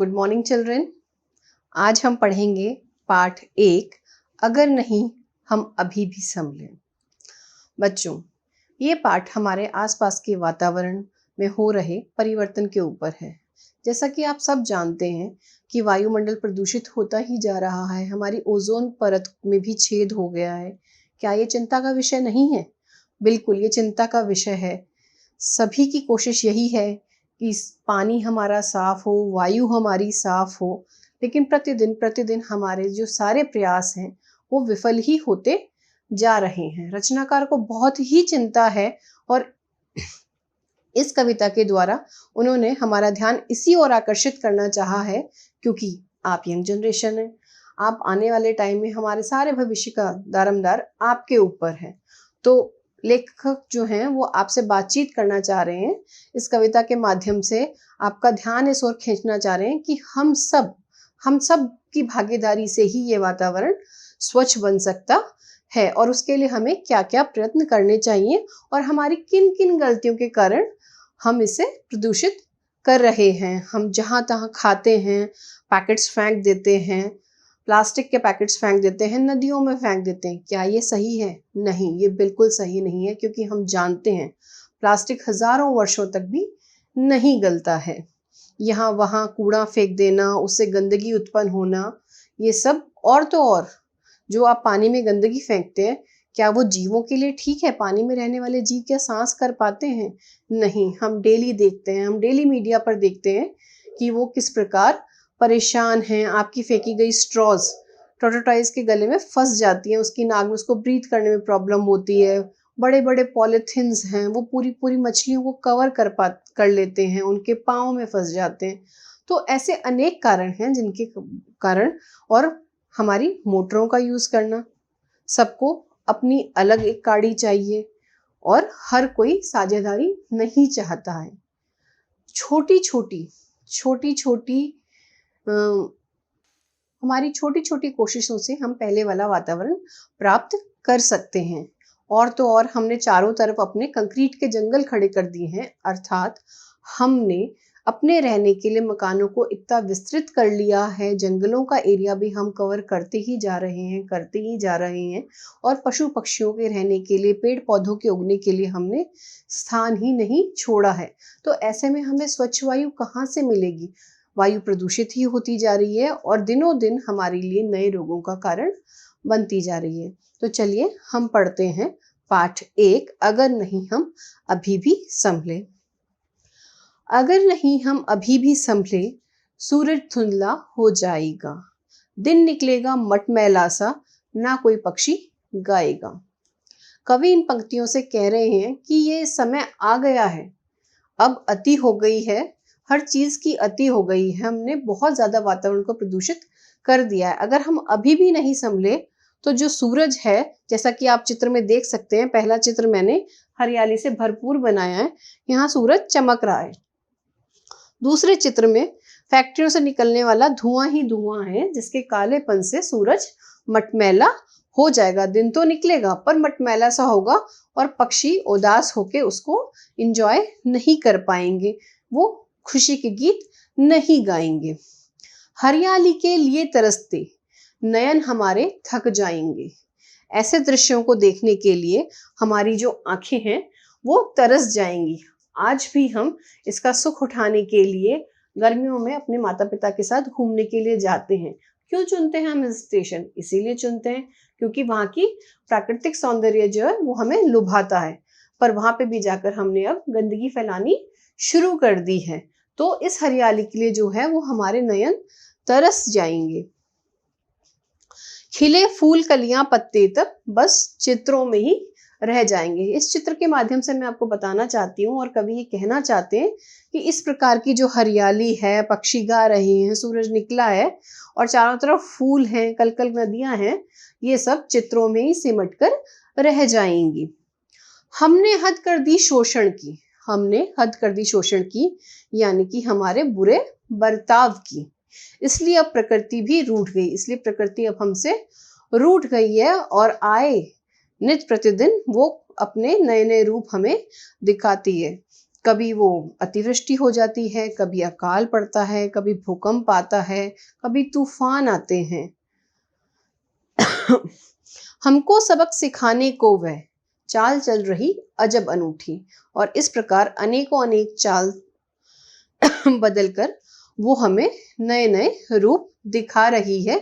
Good morning children. आज हम पढ़ेंगे पाठ 1, अगर नहीं हम अभी भी संभलें। बच्चों, ये पाठ हमारे आसपास के वातावरण में हो रहे परिवर्तन के ऊपर है। जैसा कि आप सब जानते हैं कि वायुमंडल प्रदूषित होता ही जा रहा है, हमारी ओजोन परत में भी छेद हो गया है। क्या ये चिंता का विषय नहीं है? बिल्कुल, ये चिंता का विषय है। सभी की कोशिश यही है कि पानी हमारा साफ हो, वायु हमारी साफ हो, लेकिन प्रतिदिन प्रतिदिन हमारे जो सारे प्रयास हैं वो विफल ही होते जा रहे हैं। रचनाकार को बहुत ही चिंता है और इस कविता के द्वारा उन्होंने हमारा ध्यान इसी ओर आकर्षित करना चाहा है, क्योंकि आप यंग जनरेशन हैं। आप आने वाले टाइम में हमारे सारे भविष्य का दारोमदार आपके ऊपर है। तो लेखक जो हैं वो आपसे बातचीत करना चाह रहे हैं, इस कविता के माध्यम से आपका ध्यान इस ओर खींचना चाह रहे हैं कि हम सब की भागीदारी से ही ये वातावरण स्वच्छ बन सकता है और उसके लिए हमें क्या क्या प्रयत्न करने चाहिए और हमारी किन किन गलतियों के कारण हम इसे प्रदूषित कर रहे हैं। हम जहाँ तहाँ खाते हैं, पैकेट्स फेंक देते हैं, प्लास्टिक के पैकेट्स फेंक देते हैं, नदियों में फेंक देते हैं। क्या ये सही है? नहीं, ये बिल्कुल सही नहीं है, क्योंकि हम जानते हैं प्लास्टिक हजारों वर्षों तक भी नहीं गलता है। यहाँ वहाँ कूड़ा फेंक देना, उससे गंदगी उत्पन्न होना, ये सब और तो और जो आप पानी में गंदगी फेंकते हैं, क्या वो जीवों के लिए ठीक है? पानी में रहने वाले जीव क्या सांस कर पाते हैं? नहीं। हम डेली देखते हैं, हम डेली मीडिया पर देखते हैं कि वो किस प्रकार परेशान हैं। आपकी फेंकी गई स्ट्रॉज टॉर्टोइज के गले में फंस जाती हैं, उसकी नाक में, उसको ब्रीथ करने में प्रॉब्लम होती है। बड़े बड़े पॉलिथिन्स हैं, वो पूरी पूरी मछलियों को कवर कर लेते हैं, उनके पाँव में फंस जाते हैं। तो ऐसे अनेक कारण हैं जिनके कारण, और हमारी मोटरों का यूज़ करना, सबको अपनी अलग एक गाड़ी चाहिए और हर कोई साझेदारी नहीं चाहता है। छोटी छोटी हमारी छोटी छोटी कोशिशों से हम पहले वाला वातावरण प्राप्त कर सकते हैं। और तो और हमने चारों तरफ अपने कंक्रीट के जंगल खड़े कर दिए हैं, अर्थात हमने अपने रहने के लिए मकानों को इतना विस्तृत कर लिया है, जंगलों का एरिया भी हम कवर करते ही जा रहे हैं और पशु पक्षियों के रहने के लिए, पेड़ पौधों के उगने के लिए हमने स्थान ही नहीं छोड़ा है। तो ऐसे में हमें स्वच्छ वायु कहाँ से मिलेगी? वायु प्रदूषित ही होती जा रही है और दिनों दिन हमारे लिए नए रोगों का कारण बनती जा रही है। तो चलिए हम पढ़ते हैं पाठ 1, अगर नहीं हम अभी भी संभले। अगर नहीं हम अभी भी संभले, सूरज धुंधला हो जाएगा, दिन निकलेगा मटमैला सा, ना कोई पक्षी गाएगा। कवि इन पंक्तियों से कह रहे हैं कि ये समय आ गया है, अब अति हो गई है, हर चीज की अति हो गई है, हमने बहुत ज्यादा वातावरण को प्रदूषित कर दिया है। अगर हम अभी भी नहीं संभले तो जो सूरज है, जैसा कि आप चित्र में देख सकते हैं, पहला चित्र मैंने हरियाली से भरपूर बनाया है, यहाँ सूरज चमक रहा है। दूसरे चित्र में फैक्ट्रियों से निकलने वाला धुआं ही धुआं है, जिसके कालेपन से सूरज मटमैला हो जाएगा। दिन तो निकलेगा पर मटमैला सा होगा और पक्षी उदास होके उसको एंजॉय नहीं कर पाएंगे, वो खुशी के गीत नहीं गाएंगे। हरियाली के लिए तरसते नयन हमारे थक जाएंगे। ऐसे दृश्यों को देखने के लिए हमारी जो आंखें हैं वो तरस जाएंगी। आज भी हम इसका सुख उठाने के लिए गर्मियों में अपने माता पिता के साथ घूमने के लिए जाते हैं। क्यों चुनते हैं हम हिल स्टेशन? इसीलिए चुनते हैं क्योंकि वहाँ की प्राकृतिक सौंदर्य जो है वो हमें लुभाता है। पर वहाँ पे भी जाकर हमने अब गंदगी फैलानी शुरू कर दी है, तो इस हरियाली के लिए जो है वो हमारे नयन तरस जाएंगे। खिले फूल कलियां पत्ते तक बस चित्रों में ही रह जाएंगे। इस चित्र के माध्यम से मैं आपको बताना चाहती हूँ और कवि ये कहना चाहते हैं कि इस प्रकार की जो हरियाली है, पक्षी गा रहे हैं, सूरज निकला है और चारों तरफ फूल हैं, कल कल नदियां हैं, ये सब चित्रों में ही सिमट कर रह जाएंगी। हमने हद कर दी शोषण की, यानी कि हमारे बुरे बर्ताव की। इसलिए अब प्रकृति भी रूठ गई, इसलिए प्रकृति अब हमसे रूठ गई है और आए नित्य प्रतिदिन वो अपने नए नए रूप हमें दिखाती है। कभी वो अतिवृष्टि हो जाती है, कभी अकाल पड़ता है, कभी भूकंप आता है, कभी तूफान आते हैं। हमको सबक सिखाने को वह चाल चल रही अजब अनूठी, और इस प्रकार अनेकों अनेक चाल बदलकर वो हमें नए नए रूप दिखा रही है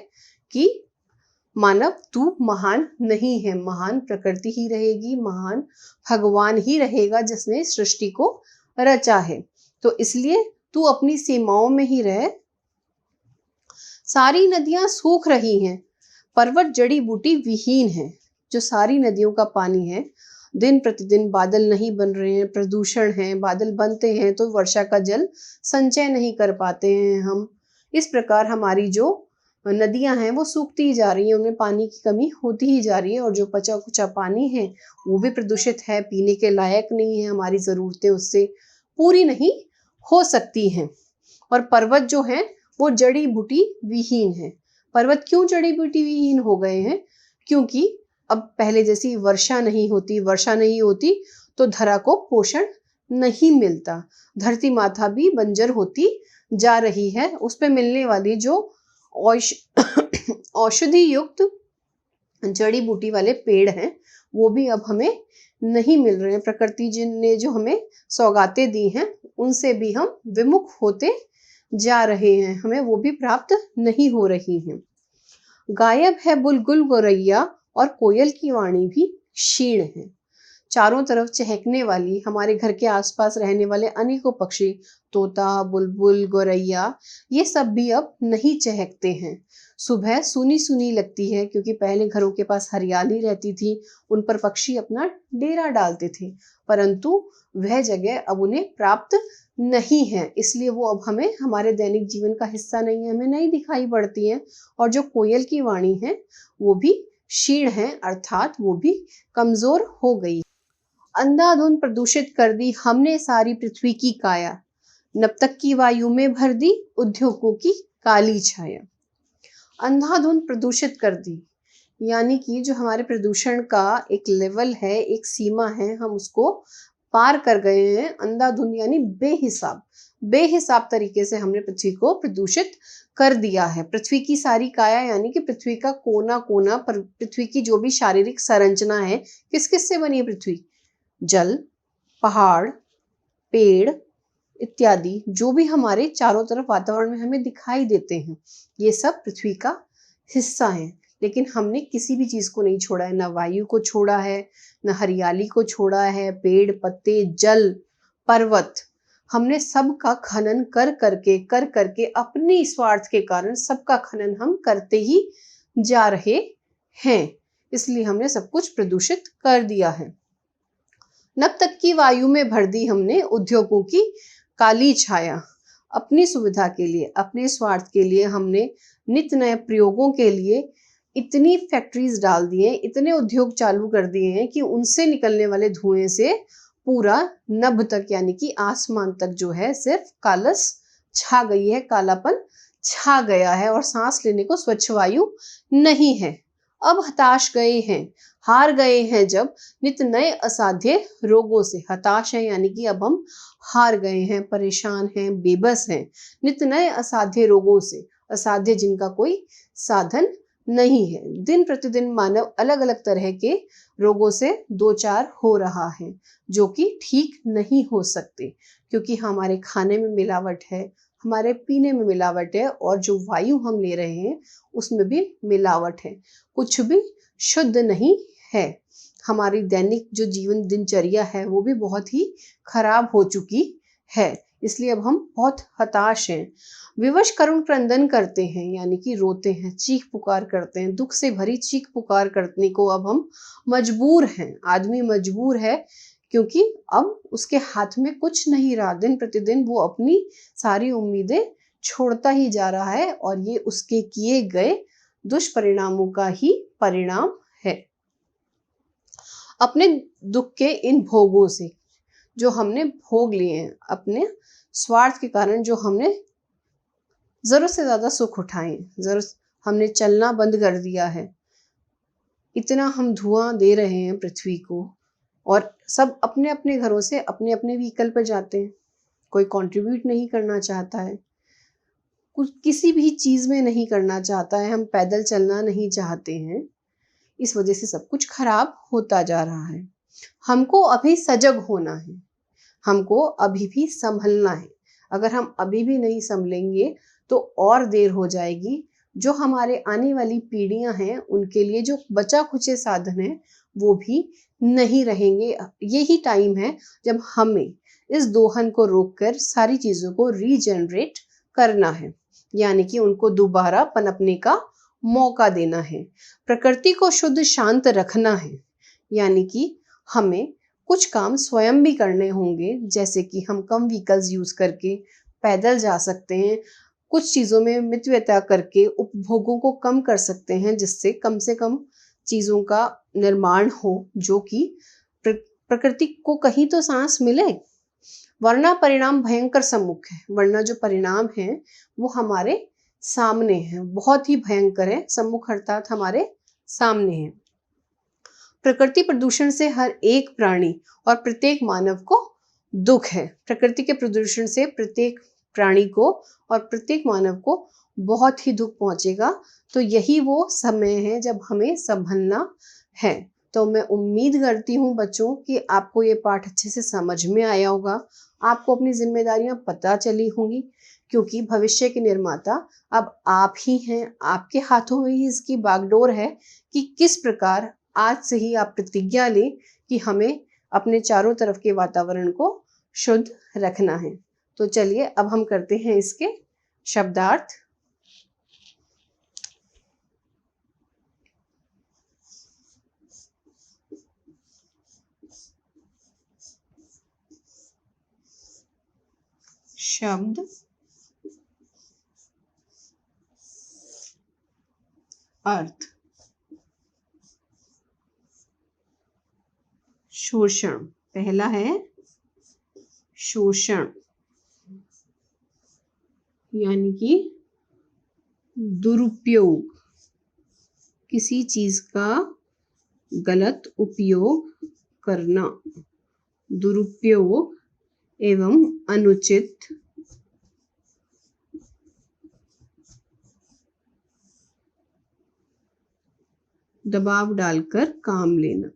कि मानव तू महान नहीं है, महान प्रकृति ही रहेगी, महान भगवान ही रहेगा जिसने सृष्टि को रचा है। तो इसलिए तू अपनी सीमाओं में ही रह। सारी नदियां सूख रही हैं, पर्वत जड़ी बूटी विहीन है। जो सारी नदियों का पानी है, दिन प्रतिदिन बादल नहीं बन रहे हैं, प्रदूषण है, बादल बनते हैं तो वर्षा का जल संचय नहीं कर पाते हैं हम। इस प्रकार हमारी जो नदियां हैं वो सूखती ही जा रही हैं, उनमें पानी की कमी होती ही जा रही है, और जो बचा कुचा पानी है वो भी प्रदूषित है, पीने के लायक नहीं है, हमारी ज़रूरतें उससे पूरी नहीं हो सकती हैं। और पर्वत जो है वो जड़ी बूटी विहीन है। पर्वत क्यों जड़ी बूटी विहीन हो गए हैं? क्योंकि अब पहले जैसी वर्षा नहीं होती तो धरा को पोषण नहीं मिलता, धरती माता भी बंजर होती जा रही है। उस पे मिलने वाली जो औषधि युक्त जड़ी बूटी वाले पेड़ हैं वो भी अब हमें नहीं मिल रहे हैं। प्रकृति जी ने जो हमें सौगातें दी हैं उनसे भी हम विमुख होते जा रहे हैं, हमें वो भी प्राप्त नहीं हो रही हैं। गायब है बुलबुल गौरैया और कोयल की वाणी भी क्षीण है। चारों तरफ चहकने वाली हमारे घर के आसपास रहने वाले अनेकों पक्षी, तोता, बुलबुल, गौरैया, ये सब भी अब नहीं चहकते हैं। सुबह सूनी सूनी लगती है क्योंकि पहले घरों के पास हरियाली रहती थी, उन पर पक्षी अपना डेरा डालते थे, परंतु वह जगह अब उन्हें प्राप्त नहीं है, इसलिए वो अब हमें हमारे दैनिक जीवन का हिस्सा नहीं है, हमें नहीं दिखाई पड़ती है। और जो कोयल की वाणी है वो भी क्षीण है, अर्थात वो भी कमजोर हो गई। अंधाधुंध प्रदूषित कर दी हमने सारी पृथ्वी की काया, नब तक की वायु में भर दी उद्योगों की काली छाया। अंधाधुंध प्रदूषित कर दी यानी कि जो हमारे प्रदूषण का एक लेवल है, एक सीमा है, हम उसको पार कर गए हैं। अंधाधुंध यानी बेहिसाब तरीके से हमने पृथ्वी को प्रदूषित कर दिया है। पृथ्वी की सारी काया यानी कि पृथ्वी का कोना कोना, पर पृथ्वी की जो भी शारीरिक संरचना है, किस किस से बनी है पृथ्वी? जल, पहाड़, पेड़ इत्यादि जो भी हमारे चारों तरफ वातावरण में हमें दिखाई देते हैं, ये सब पृथ्वी का हिस्सा है। लेकिन हमने किसी भी चीज को नहीं छोड़ा है, ना वायु को छोड़ा है, न हरियाली को छोड़ा है, पेड़ पत्ते, जल, पर्वत, हमने सबका खनन कर करके अपने स्वार्थ के कारण सबका खनन हम करते ही जा रहे हैं। इसलिए हमने सब कुछ प्रदूषित कर दिया है। नब तक की वायु में भर दी हमने उद्योगों की काली छाया। अपनी सुविधा के लिए, अपने स्वार्थ के लिए हमने नित्य नए प्रयोगों के लिए इतनी फैक्ट्रीज डाल दी हैं, इतने उद्योग चालू कर दिए हैं कि उनसे निकलने वाले धुएं से पूरा नभ तक यानी कि आसमान तक जो है सिर्फ कालस छा गई है, कालापन छा गया है, और सांस लेने को स्वच्छ वायु नहीं है। अब हताश गए हैं, हार गए हैं जब नित्य नए असाध्य रोगों से। हताश है यानी कि अब हम हार गए हैं, परेशान हैं, बेबस हैं नित्य नए असाध्य रोगों से, असाध्य जिनका कोई साधन नहीं है। दिन प्रतिदिन मानव अलग अलग तरह के रोगों से दो चार हो रहा है, जो कि ठीक नहीं हो सकते, क्योंकि हमारे खाने में मिलावट है, हमारे पीने में मिलावट है, और जो वायु हम ले रहे हैं उसमें भी मिलावट है, कुछ भी शुद्ध नहीं है। हमारी दैनिक जो जीवन दिनचर्या है वो भी बहुत ही खराब हो चुकी है, इसलिए अब हम बहुत हताश हैं। विवश करुण क्रंदन करते हैं यानी कि रोते हैं, चीख पुकार करते हैं, दुख से भरी चीख पुकार करने को अब हम मजबूर हैं। आदमी मजबूर है क्योंकि अब उसके हाथ में कुछ नहीं रहा। दिन प्रतिदिन वो अपनी सारी उम्मीदें छोड़ता ही जा रहा है, और ये उसके किए गए दुष्परिणामों का ही परिणाम है। अपने दुख के इन भोगों से जो हमने भोग लिए हैं, अपने स्वार्थ के कारण जो हमने जरूरत से ज्यादा सुख उठाए, जरूरत हमने चलना बंद कर दिया है, इतना हम धुआं दे रहे हैं पृथ्वी को, और सब अपने अपने घरों से अपने अपने व्हीकल पर जाते हैं। कोई कंट्रीब्यूट नहीं करना चाहता है, कुछ किसी भी चीज़ में नहीं करना चाहता है, हम पैदल चलना नहीं चाहते हैं। इस वजह से सब कुछ खराब होता जा रहा है। हमको अभी सजग होना है, हमको अभी भी संभलना है। अगर हम अभी भी नहीं संभलेंगे तो और देर हो जाएगी। जो हमारे आने वाली पीढ़ियां हैं उनके लिए जो बचा खुचे साधन हैं वो भी नहीं रहेंगे। यही टाइम है जब हमें इस दोहन को रोककर सारी चीज़ों को रीजनरेट करना है, यानी कि उनको दोबारा पनपने का मौका देना है। प्रकृति को शुद्ध शांत रखना है, यानी कि हमें कुछ काम स्वयं भी करने होंगे, जैसे कि हम कम व्हीकल्स यूज़ करके पैदल जा सकते हैं, कुछ चीज़ों में मितव्ययता करके उपभोगों को कम कर सकते हैं, जिससे कम से कम चीज़ों का निर्माण हो जो कि प्रकृति को कहीं तो सांस मिले। वरना परिणाम भयंकर सम्मुख है, वरना जो परिणाम है वो हमारे सामने है, बहुत ही भयंकर है। सम्मुख अर्थात हमारे सामने है। प्रकृति प्रदूषण से हर एक प्राणी और प्रत्येक मानव को दुख है। प्रकृति के प्रदूषण से प्रत्येक प्राणी को और प्रत्येक मानव को बहुत ही दुख पहुंचेगा। तो यही वो समय है जब हमें संभलना है। तो मैं उम्मीद करती हूँ बच्चों कि आपको ये पाठ अच्छे से समझ में आया होगा, आपको अपनी जिम्मेदारियां पता चली होंगी, क्योंकि भविष्य के निर्माता अब आप ही हैं। आपके हाथों में ही इसकी बागडोर है कि किस प्रकार आज से ही आप प्रतिज्ञा लें कि हमें अपने चारों तरफ के वातावरण को शुद्ध रखना है। तो चलिए अब हम करते हैं इसके शब्दार्थ। शब्द अर्थ। शोषण, पहला है शोषण, यानी कि दुरुपयोग, किसी चीज का गलत उपयोग करना। दुरुपयोग एवं अनुचित दबाव डालकर काम लेना।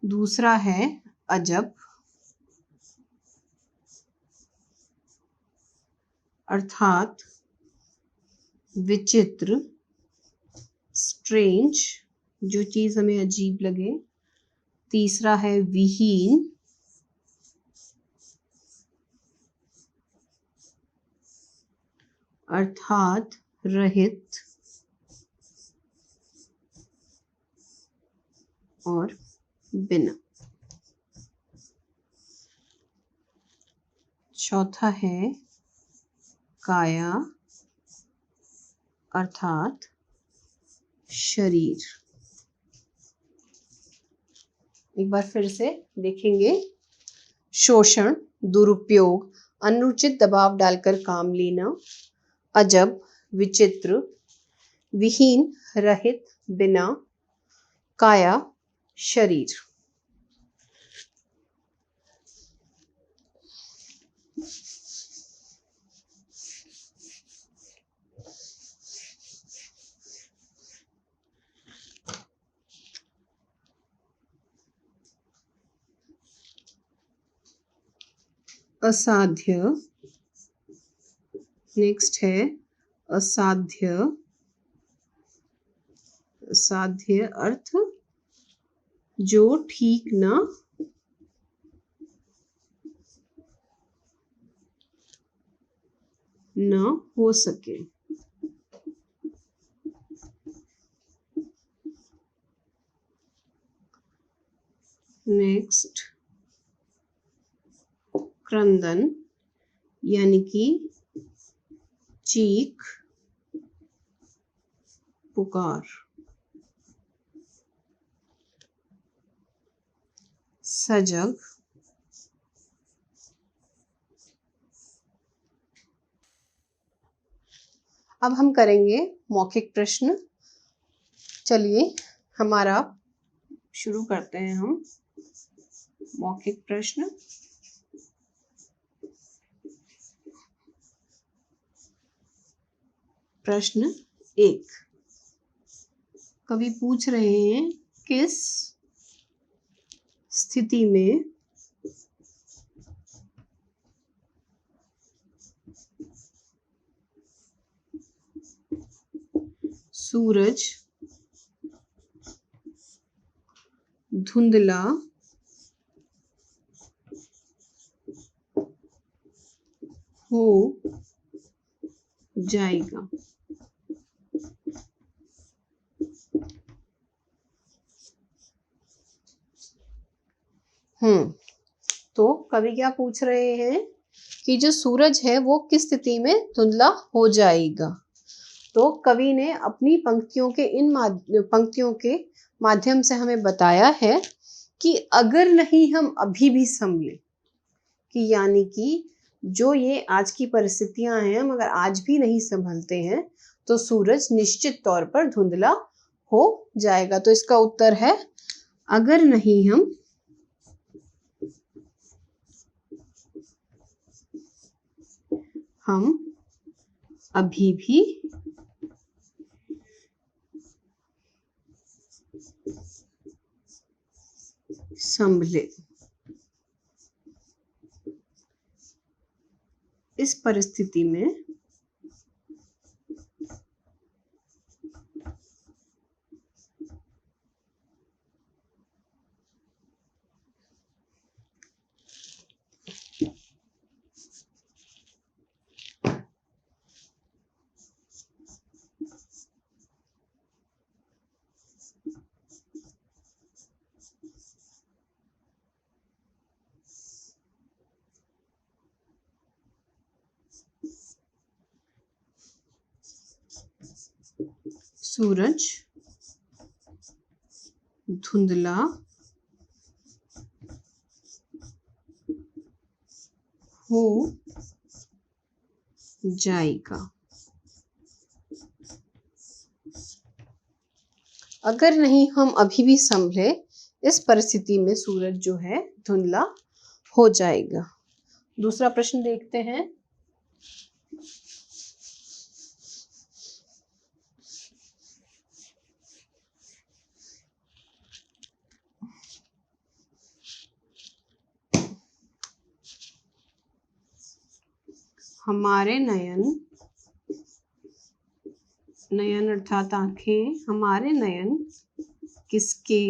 दूसरा है अजब, अर्थात विचित्र, स्ट्रेंज, जो चीज हमें अजीब लगे। तीसरा है विहीन, अर्थात रहित। और बिना। चौथा है काया, अर्थात शरीर। एक बार फिर से देखेंगे। शोषण, दुरुपयोग, अनुचित दबाव डालकर काम लेना, अजब, विचित्र, विहीन, रहित, बिना, काया, शरीर। असाध्य, नेक्स्ट है असाध्य। असाध्य अर्थ जो ठीक न हो सके। नेक्स्ट क्रंदन, यानी कि चीख पुकार। सजग, अब हम करेंगे मौखिक प्रश्न। चलिए हमारा शुरू करते हैं हम मौखिक प्रश्न। प्रश्न 1, कवि पूछ रहे हैं किस स्थिति में सूरज धुंधला हो जाएगा। तो कवि क्या पूछ रहे हैं कि जो सूरज है वो किस स्थिति में धुंधला हो जाएगा। तो कवि ने अपनी पंक्तियों के माध्यम से हमें बताया है कि अगर नहीं हम अभी भी संभले, कि यानी कि जो ये आज की परिस्थितियां हैं, हम अगर आज भी नहीं संभलते हैं तो सूरज निश्चित तौर पर धुंधला हो जाएगा। तो इसका उत्तर है अगर नहीं हम अभी भी संभले। इस परिस्थिति में सूरज धुंधला हो जाएगा। अगर नहीं हम अभी भी संभले, इस परिस्थिति में सूरज जो है धुंधला हो जाएगा। दूसरा प्रश्न देखते हैं। हमारे नयन अर्थात आंखें, हमारे नयन किसके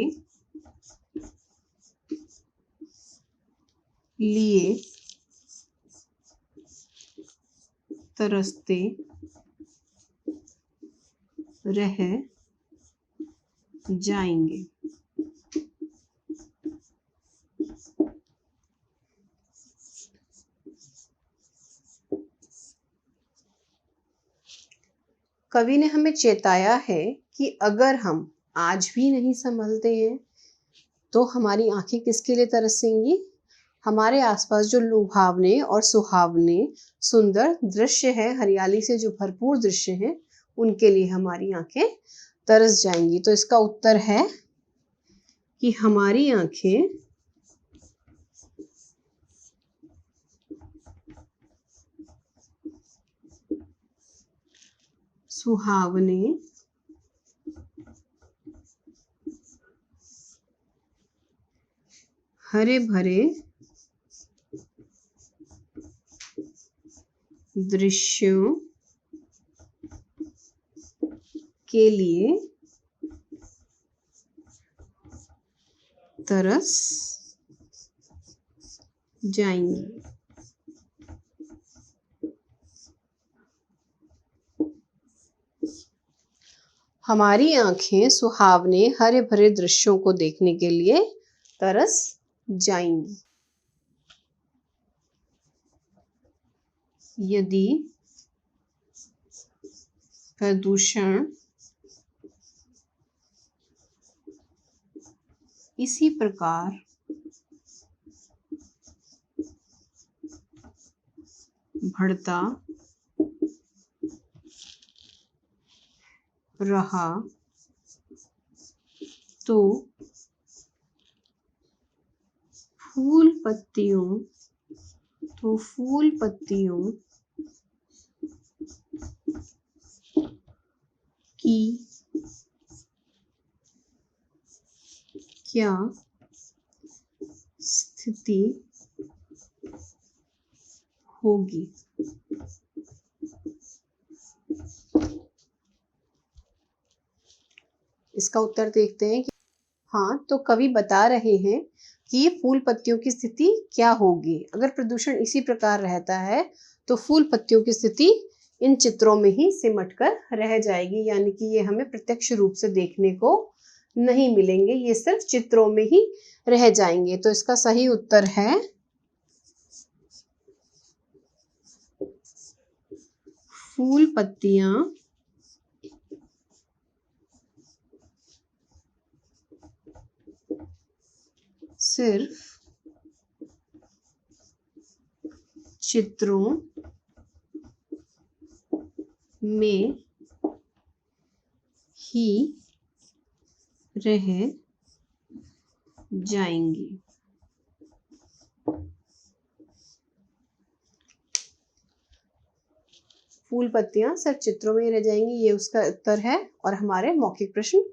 लिए तरसते रह जाएंगे। कवि ने हमें चेताया है कि अगर हम आज भी नहीं संभलते हैं तो हमारी आंखें किसके लिए तरसेंगी। हमारे आसपास जो लुभावने और सुहावने सुंदर दृश्य है, हरियाली से जो भरपूर दृश्य है, उनके लिए हमारी आंखें तरस जाएंगी। तो इसका उत्तर है कि हमारी आंखें सुहावने हरे भरे दृश्यों के लिए तरस जाएंगी। हमारी आंखें सुहावने हरे भरे दृश्यों को देखने के लिए तरस जाएंगी। यदि प्रदूषण इसी प्रकार बढ़ता रहा तो फूल पत्तियों की क्या स्थिति होगी। इसका उत्तर देखते हैं कि हाँ, तो कवि बता रहे हैं कि ये फूल पत्तियों की स्थिति क्या होगी। अगर प्रदूषण इसी प्रकार रहता है तो फूल पत्तियों की स्थिति इन चित्रों में ही सिमट कर रह जाएगी, यानी कि ये हमें प्रत्यक्ष रूप से देखने को नहीं मिलेंगे, ये सिर्फ चित्रों में ही रह जाएंगे। तो इसका सही उत्तर है फूल पत्तियां सिर्फ चित्रों में ही रह जाएंगी। फूल पत्तियां सिर्फ चित्रों में ही रह जाएंगी, ये उसका उत्तर है और हमारे मौखिक प्रश्न